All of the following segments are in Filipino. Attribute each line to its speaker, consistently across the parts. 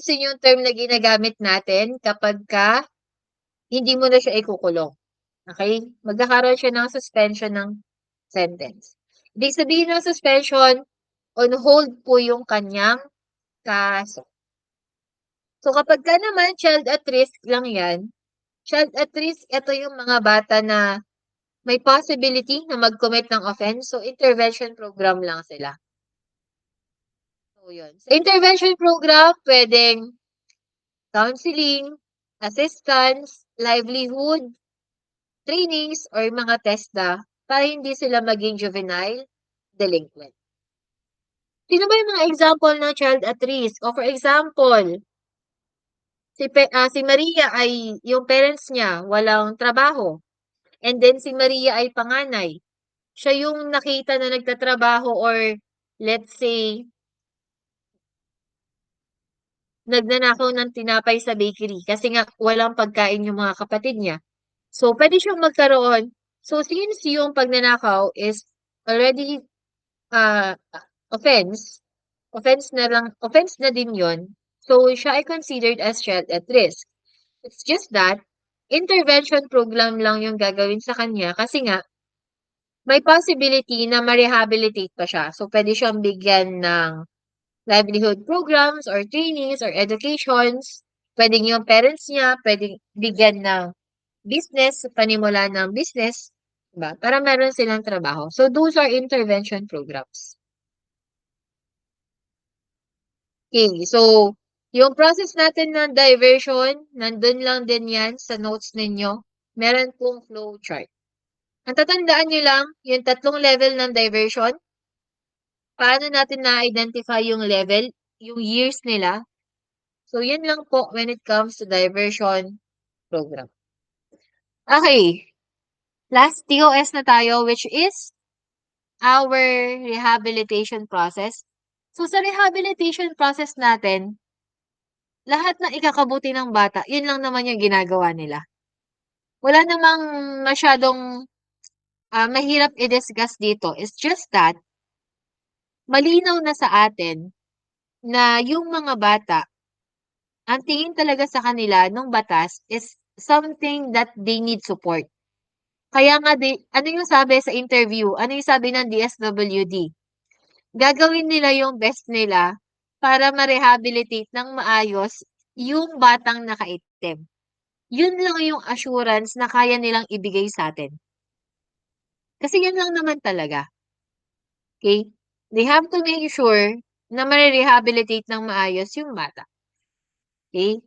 Speaker 1: suspension yung term na ginagamit natin kapagka hindi mo na siya ikukulong. Okay? Magkakaroon siya ng suspension ng sentence. Ibig sabihin ng suspension, on hold po yung kanyang kaso. So kapag ka naman child at risk lang yan, child at risk, ito yung mga bata na may possibility na mag-commit ng offense. So intervention program lang sila. So yun. Sa intervention program, pwedeng counseling, assistance, livelihood, trainings, or mga TESDA para hindi sila maging juvenile delinquent. Sino ba yung mga example ng child at risk? O for example, si Maria ay, yung parents niya, walang trabaho. And then si Maria ay panganay. Siya yung nakita na nagtatrabaho or let's say, nagnanakaw ng tinapay sa bakery kasi nga walang pagkain yung mga kapatid niya. So, pwede siyang magkaroon. So, since yung pagnanakaw is already uh, offense, offense na din yon. So, siya ay considered as child at risk. It's just that, intervention program lang yung gagawin sa kanya kasi nga, may possibility na ma-rehabilitate pa siya. So, pwede siyang bigyan ng livelihood programs or trainings or educations. Pwedeng yung parents niya, pwedeng bigyan ng business, panimula ng business, diba? Para meron silang trabaho. So, those are intervention programs. Okay, so, yung process natin ng diversion, nandun lang din yan sa notes ninyo. Meron pong flow chart. Ang tatandaan nyo lang, yung 3 level ng diversion, paano natin na-identify yung level, yung years nila. So, yun lang po when it comes to diversion program. Okay. Last TOS na tayo, which is our rehabilitation process. So, sa rehabilitation process natin, lahat ng ikakabuti ng bata, yun lang naman yung ginagawa nila. Wala namang masyadong mahirap i-discuss dito. It's just that, malinaw na sa atin na yung mga bata, ang tingin talaga sa kanila nung batas is something that they need support. Kaya nga, ano yung sabi sa interview? Ano yung sabi ng DSWD? Gagawin nila yung best nila para ma-rehabilitate ng maayos yung batang nakaitim. Yun lang yung assurance na kaya nilang ibigay sa atin. Kasi yan lang naman talaga. Okay? They have to make sure na ma-rehabilitate ng maayos yung bata. Okay?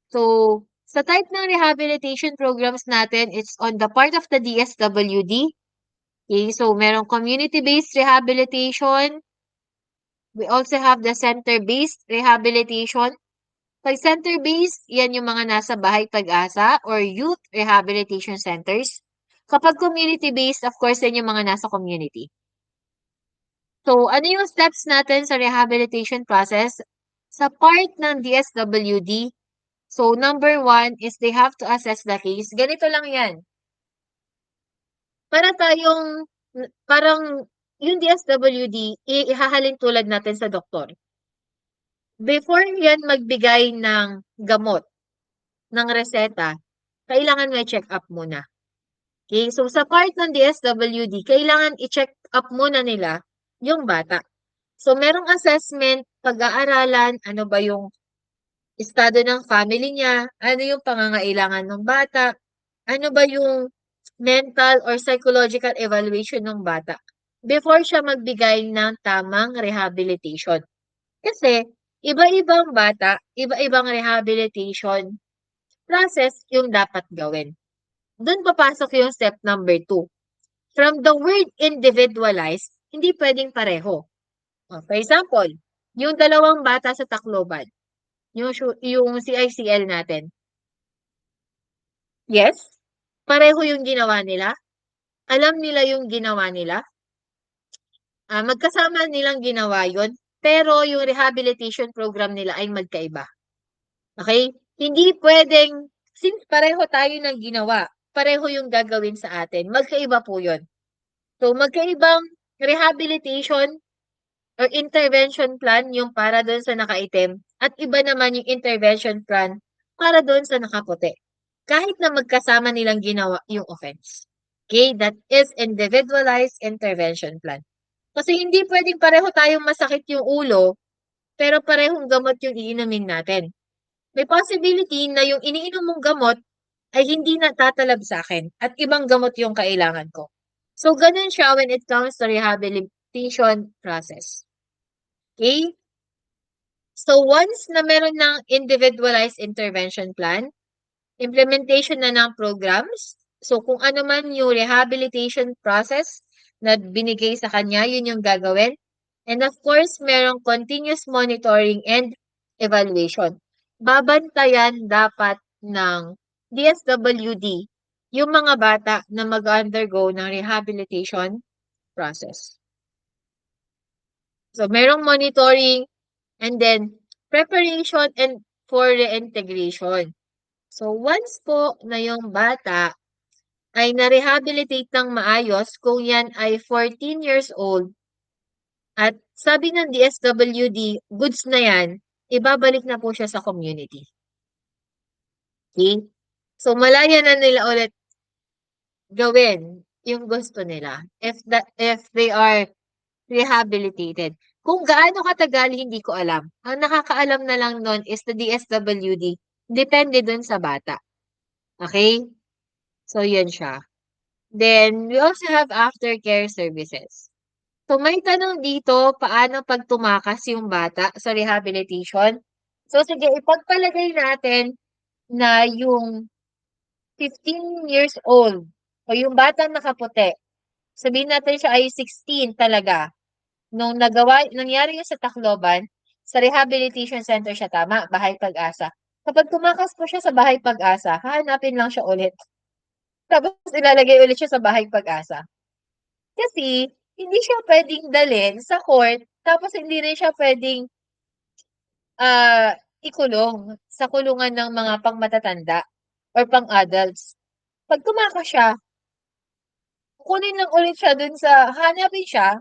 Speaker 1: So, sa type ng rehabilitation programs natin, it's on the part of the DSWD. Okay, so merong community-based rehabilitation. We also have the center-based rehabilitation. Pag center-based, yan yung mga nasa Bahay Pag-asa or youth rehabilitation centers. Kapag community-based, of course, yan yung mga nasa community. So, ano yung steps natin sa rehabilitation process? Sa part ng DSWD, so number 1 is they have to assess the case. Ganito lang yan. Para tayong, parang yung DSWD, ihahalin tulad natin sa doktor. Before yan magbigay ng gamot, ng reseta, kailangan may check up muna. Okay, so sa part ng DSWD, kailangan i-check up muna nila yung bata. So merong assessment, pag-aaralan, ano ba yung estado ng family niya, ano yung pangangailangan ng bata, ano ba yung mental or psychological evaluation ng bata before siya magbigay ng tamang rehabilitation. Kasi, iba-ibang bata, iba-ibang rehabilitation process yung dapat gawin. Doon papasok yung step number 2. From the word individualized, hindi pwedeng pareho. For example, yung 2 bata sa Tacloban, yung CICL natin. Yes, pareho yung ginawa nila. Alam nila yung ginawa nila. Magkasama nilang ginawa yun, pero yung rehabilitation program nila ay magkaiba. Okay? Hindi pwedeng, since pareho tayo ng ginawa, pareho yung gagawin sa atin, magkaiba po yun. So, magkaibang rehabilitation or intervention plan yung para doon sa nakaitim at iba naman yung intervention plan para doon sa nakaputi. Kahit na magkasama nilang ginawa yung offense. Okay, that is individualized intervention plan. Kasi hindi pwedeng pareho tayong masakit yung ulo, pero parehong gamot yung iinumin natin. May possibility na yung iniinom mong gamot ay hindi natatalab sa akin at ibang gamot yung kailangan ko. So, ganun siya when it comes to rehabilitation process. Okay? So, once na meron ng individualized intervention plan, implementation na ng programs, so kung ano man yung rehabilitation process na binigay sa kanya, yun yung gagawin. And of course, merong continuous monitoring and evaluation. Babantayan dapat ng DSWD yung mga bata na mag-undergo ng rehabilitation process. So, merong monitoring and then preparation and for reintegration. So, once po na yung bata ay na-rehabilitate ng maayos, kung yan ay 14 years old, at sabi ng DSWD, goods na yan, ibabalik na po siya sa community. Okay? So, malaya na nila ulit gawin yung gusto nila if they are rehabilitated. Kung gaano katagal, hindi ko alam. Ang nakakaalam na lang nun is the DSWD. Depende dun sa bata. Okay? So, yun siya. Then, we also have aftercare services. So, may tanong dito, paano pag tumakas yung bata sa rehabilitation? So, sige, ipagpalagay natin na yung 15 years old o yung batang nakaputi, sabihin natin siya ay 16 talaga. Nung nangyari yun sa Tacloban, sa rehabilitation center siya, tama, Bahay Pag-asa. Kapag tumakas po siya sa Bahay Pag-asa, hahanapin lang siya ulit. Tapos ilalagay ulit siya sa Bahay Pag-asa. Kasi, hindi siya pwedeng dalhin sa court, tapos hindi rin siya pwedeng ikulong sa kulungan ng mga pangmatatanda or pang-adults. Pag tumakas siya, kukunin lang ulit siya dun sa, hanapin siya,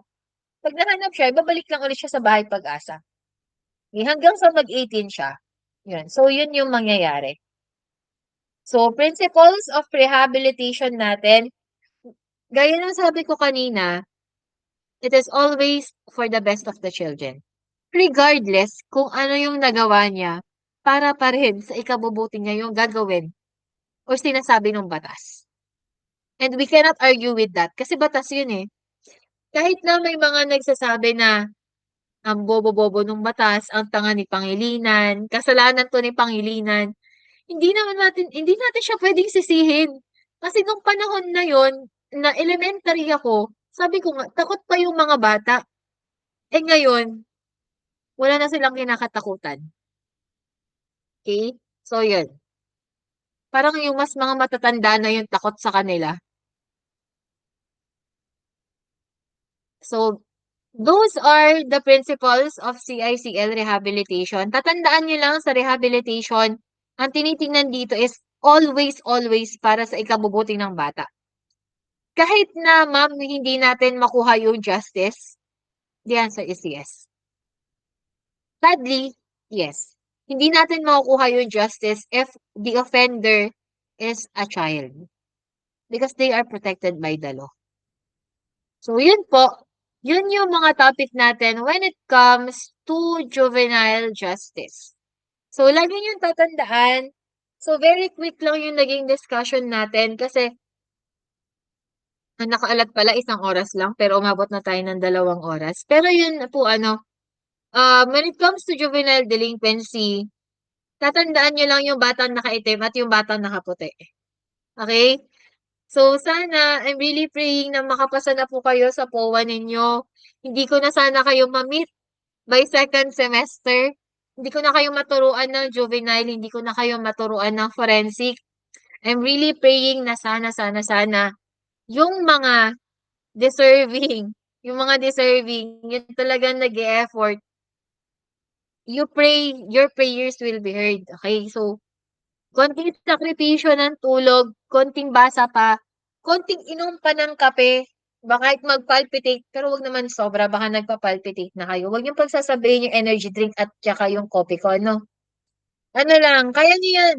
Speaker 1: pag nahanap siya, ibabalik lang ulit siya sa Bahay Pag-asa. Okay, hanggang sa mag-18 siya. Yun. So, yun yung mangyayari. So, principles of rehabilitation natin, gaya ng sabi ko kanina, it is always for the best of the children. Regardless kung ano yung nagawa niya, para pa rin sa ikabubuti niya yung gagawin o sinasabi ng batas. And we cannot argue with that kasi batas yun eh. Kahit na may mga nagsasabi na ang bobo-bobo ng batas, ang tanga ni Pangilinan, kasalanan to ni Pangilinan, hindi natin siya pwedeng sisihin. Kasi nung panahon na yon na elementary ako, sabi ko nga, takot pa yung mga bata. Eh ngayon, wala na silang kinakatakutan. Okay? So, yun. Parang yung mas mga matatanda na yung takot sa kanila. So, those are the principles of CICL rehabilitation. Tatandaan nyo lang sa rehabilitation, ang tinitingnan dito is always para sa ikabubuti ng bata. Kahit na, ma'am, hindi natin makuha yung justice, the answer is yes. Sadly, yes. Hindi natin makukuha yung justice if the offender is a child. Because they are protected by the law. So, yun po. Yun yung mga topic natin when it comes to juvenile justice. So, lagi niyong tatandaan. So, very quick lang yung naging discussion natin kasi ang nakaalat pala 1 oras lang pero umabot na tayo ng 2 oras. Pero yun po when it comes to juvenile delinquency, tatandaan niyo lang yung batang nakaitim at yung batang nakaputi. Okay? So, sana, I'm really praying na makapasa na po kayo sa POA ninyo. Hindi ko na sana kayo ma-meet by second semester. Hindi ko na kayo maturuan ng juvenile, hindi ko na kayo maturuan ng forensic. I'm really praying na sana, yung mga deserving, yung talagang nag-e-effort, your prayers will be heard. Okay? So, konting sakripisyo ng tulog, konting basa pa, konting inom pa ng kape, Kahit mag-palpitate, pero wag naman sobra, baka nagpa-palpitate na kayo. Wag niyong pagsasabihin yung energy drink at tsaka yung kope ko, no? Ano lang, kaya niyo yan.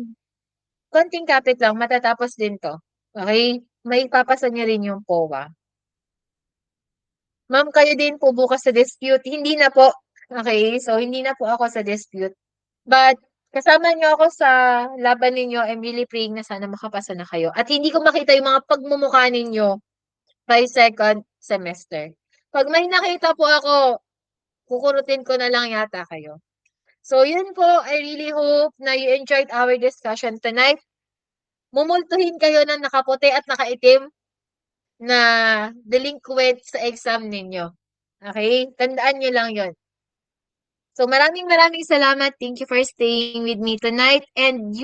Speaker 1: Konting kapit lang, matatapos din 'to, okey? Maipapasa niyo rin yung POA. Ma'am, kayo din po bukas sa dispute, hindi na po, okey? So, hindi na po ako sa dispute, but kasama niyo ako sa laban ninyo. I'm really praying na sana makapasa na kayo at hindi ko makita yung mga pagmumukha ninyo by second semester. 'Pag may nakita po ako, kukurutin ko na lang yata kayo. So, yun po, I really hope na you enjoyed our discussion tonight. Mumultuhin kayo ng nakaputi at nakaitim na delinquent sa exam ninyo. Okay? Tandaan niyo lang yon. So maraming maraming salamat. Thank you for staying with me tonight and